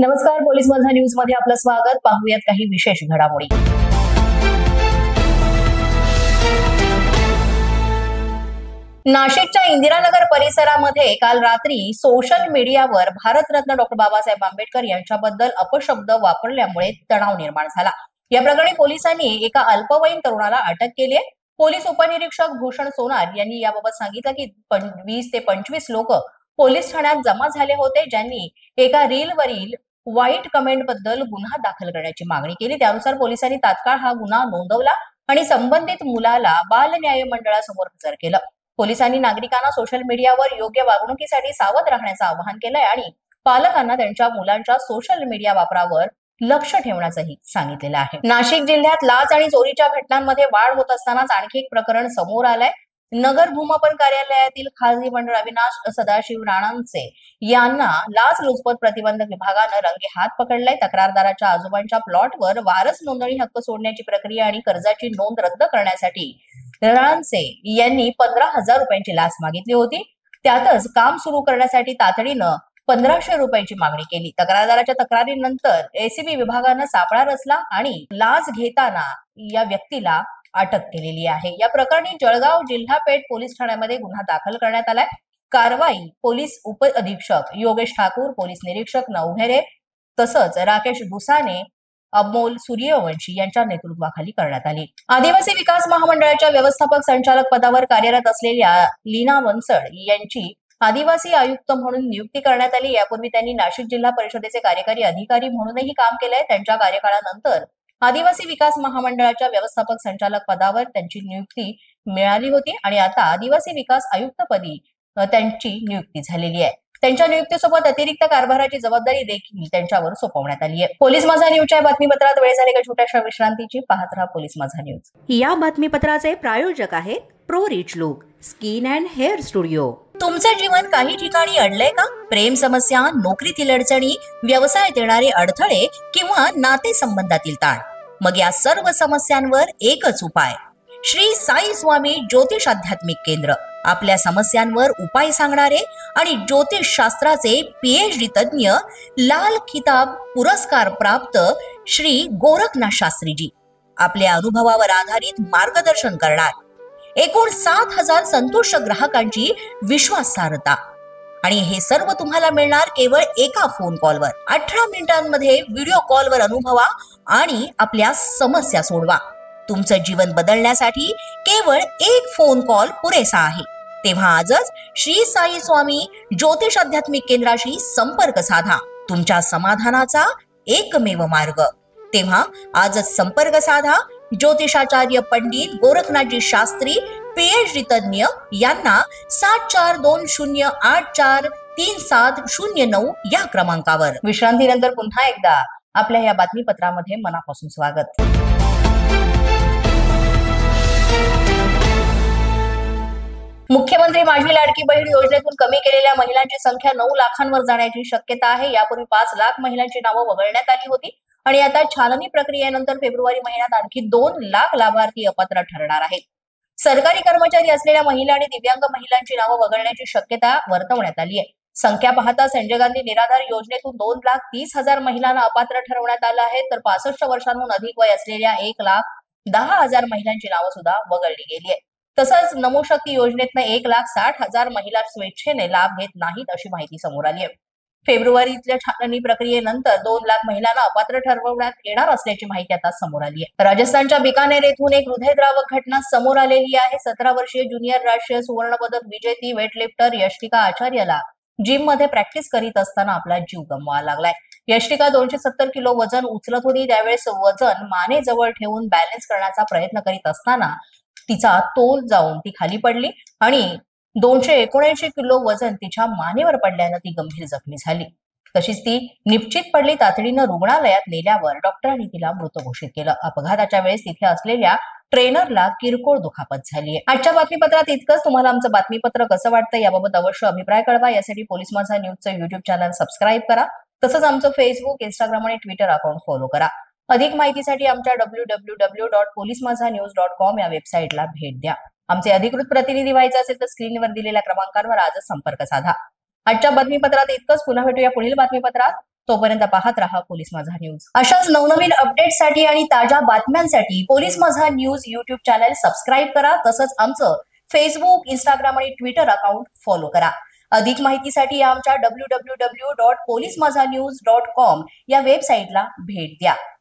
नमस्कार, पोलीस माझा न्यूज मध्ये आपलं स्वागत. पाहूयात काही विशेष घडामोडी. नाशिकच्या इंदिरानगर परिसरामध्ये काल रात्री सोशल मीडियावर भारतरत्न डॉक्टर बाबासाहेब आंबेडकर यांच्याबद्दल अपशब्द वापरल्यामुळे तणाव निर्माण झाला. या प्रकरणी पोलिसांनी एका अल्पवयीन तरुणाला अटक केली आहे. पोलीस उपनिरीक्षक भूषण सोनार यांनी याबाबत सांगितलं की 20 ते 25 लोक पोलीस ठाण्यात जमा झाले होते, ज्यांनी एका रीलवरील वाईट कमेंट बद्दल गुन्हा दाखल करण्याची मागणी केली. त्यानुसार पोलिसांनी तात्काळ हा गुन्हा नोंदवला आणि संबंधित मुलाला बाल न्याय मंडळासमोर हजर केलं. पोलिसांनी नागरिकांना सोशल मीडियावर योग्य वागणुकीसाठी सावध राहण्याचं आवाहन केलंय आणि पालकांना त्यांच्या मुलांच्या सोशल मीडिया वापरावर लक्ष ठेवण्याचंही सांगितलेलं आहे. नाशिक जिल्ह्यात लाच आणि चोरीच्या घटनांमध्ये वाढ होत असतानाच आणखी एक प्रकरण समोर आलंय. नगर भूमापन कार्यालयातील खासगी मंडळ अविनाश सदाशिव राणांचे यांना लाचलुचपत प्रतिबंधक विभागानं रंगे हात पकडलाय. तक्रारदाराच्या आजोबांच्या प्लॉटवर वारस नोंदणी हक्क सोडण्याची प्रक्रिया आणि कर्जाची नोंद रद्द करण्यासाठी राणांचे यांनी 15,000 रुपयांची लाच मागितली होती. त्यातच काम सुरू करण्यासाठी तातडीनं 1,500 रुपयांची मागणी केली. तक्रारदाराच्या तक्रारीनंतर एसीबी विभागानं सापळा रचला आणि लाच घेताना या व्यक्तीला अटक केलेली आहे. या प्रकरणी जळगाव जिल्हा पेठ पोलीस ठाण्यामध्ये गुन्हा दाखल करण्यात आलाय. कारवाई पोलीस उप अधीक्षक योगेश ठाकूर, पोलीस निरीक्षक नवघेरे तसंच राकेश दुसाने, अमोल सूर्यवंशी यांच्या नेतृत्वाखाली करण्यात आली. आदिवासी विकास महामंडळाच्या व्यवस्थापक संचालक पदावर कार्यरत असलेल्या लीना वनसड यांची आदिवासी आयुक्त म्हणून नियुक्ती करण्यात आली. यापूर्वी त्यांनी नाशिक जिल्हा परिषदेचे कार्यकारी अधिकारी म्हणूनही काम केलंय. त्यांच्या कार्यकाळानंतर आदिवासी विकास महामंडळाच्या व्यवस्थापक संचालक पदावर त्यांची नियुक्ती मिळाली होती आणि आता आदिवासी विकास आयुक्तपदी त्यांची नियुक्ती झालेली आहे. त्यांच्या नियुक्तीसोबत अतिरिक्त कारभाराची जबाबदारी देखील त्यांच्यावर सोपवण्यात आली आहे. पोलीस माझा न्यूजच्या बातमीपत्रात वेळ झाली का छोट्याशा विश्रांतीची. पाहत राहा पोलीस माझा न्यूज. या बातमीपत्राचे प्रायोजक आहेत pro rich look skin and hair studio. तुमचं जीवन काही ठिकाणी अडलंय का? प्रेम समस्या, नोकरीतील अडचणी, व्यवसायात येणारे अडथळे किंवा नातेसंबंधातील ताण. मग या सर्व समस्यांवर एकच उपाय, श्री साई स्वामी ज्योतिष आध्यात्मिक केंद्र. आपल्या समस्यांवर उपाय सांगणारे आणि ज्योतिष शास्त्राचे PhD तज्ञ, लाल खिताब पुरस्कार प्राप्त श्री गोरखनाथ शास्त्रीजी आपल्या अनुभवावर आधारित मार्गदर्शन करणार. एकूण 7,000 संतुष्ट ग्राहकांची विश्वासार्हता आणि हे सर्व तुम्हाला मिळणार केवळ एका फोन कॉलवर. 18 मिनिटांमध्ये व्हिडिओ कॉलवर अनुभवा आणि आपल्या समस्या सोडवा. तुमचं जीवन बदलण्यासाठी केवळ एक फोन कॉल पुरेसा आहे. तेव्हा आजच श्री साई स्वामी ज्योतिष आध्यात्मिक केंद्राशी संपर्क साधा. तुमच्या समाधानाचा एकमेव मार्ग. तेव्हा आजच संपर्क साधा. ज्योतिषाचार्य पंडित गोरखनाथजी शास्त्री PhD तज्ञ यांना 7420843709 या क्रमांकावर. विश्रांतीनंतर पुन्हा एकदा आपल्या या बातमीपत्रामध्ये मनापासून स्वागत. मुख्यमंत्री माझी लाडकी बहीण योजनेतून कमी केलेल्या महिलांची संख्या 9 लाखांवर जाण्याची शक्यता आहे. यापूर्वी 5 लाख महिलांची नावं वगळण्यात आली होती आणि आता छाननी प्रक्रियेनंतर फेब्रुवारी महिन्यात आणखी 2 लाख लाभार्थी अपात्र ठरणार आहेत. सरकारी कर्मचारी असलेल्या महिला आणि दिव्यांग महिलांची नावं वगळण्याची शक्यता वर्तवण्यात आली आहे. संख्या पाहता संजय गांधी निराधार योजनेतून 2,30,000 महिलांना अपात्र ठरवण्यात आलं आहे, तर 65 वर्षांहून अधिक वय असलेल्या 1,10,000 महिलांची नावं सुद्धा वगळली गेली आहे. तसंच नमो शक्ती योजनेतनं 1,60,000 महिला स्वेच्छेने लाभ घेत नाहीत अशी माहिती समोर आली आहे. फेब्रुवारीतल्या छाननी प्रक्रियेनंतर 2 लाख महिलांना अपात्र ठरवण्यात येणार असल्याची माहिती आता समोर आली आहे. राजस्थानच्या बिकानेर येथून एक हृदयद्रावक घटना समोर आलेली आहे. 17 वर्षीय ज्युनियर राष्ट्रीय सुवर्ण पदक विजेती वेटलिफ्टर यष्टिका आचार्यला जिम मध्ये प्रॅक्टिस करीत असताना आपला जीव गमवावा लागलाय. यष्टिका 270 किलो वजन उचलत होती. त्यावेळेस वजन मानेजवळ ठेवून बॅलन्स करण्याचा प्रयत्न करीत असताना तिचा तोल जाऊन ती खाली पडली आणि 279 किलो वजन तिच्या मानेवर पडल्यानं ती गंभीर जखमी झाली. तशीच ती निश्चित पडली. तातडीनं रुग्णालयात नेल्यावर डॉक्टरांनी तिला मृत घोषित केलं. अपघाताच्या वेळेस तिथे असलेल्या ट्रेनरला किरकोळ दुखापत झाली आहे. आजच्या बातमीपत्रात इतकंच. तुम्हाला आमचं बातमीपत्र कसं वाटतं याबाबत अवश्य अभिप्राय कळवा. यासाठी पोलीस माझा न्यूजचं YouTube चॅनल सबस्क्राईब करा. तसंच आमचं फेसबुक, इंस्टाग्राम आणि ट्विटर अकाउंट फॉलो करा. अधिक माहितीसाठी आमच्या www.policemazhanews.com या वेबसाईटला भेट द्या. आमचे अधिकृत प्रतिनिधी व्हायचे असेल तर स्क्रीनवर दिलेल्या क्रमांकावर आजच संपर्क साधा. आजच्या बातमीपत्रात इतकंच. पुन्हा भेटूया पुढील बातमीपत्रात. तोपर्यंत पाहत रहा पोलीस माझा न्यूज. अशाच नवनवीन अपडेटसाठी आणि ताज्या बातम्यांसाठी पोलीस माझा न्यूज युट्यूब चॅनल सबस्क्राईब करा. तसंच आमचं फेसबुक, इंस्टाग्राम आणि ट्विटर अकाउंट फॉलो करा. अधिक माहितीसाठी आमच्या www.polismazanews.com या वेबसाईटला भेट द्या.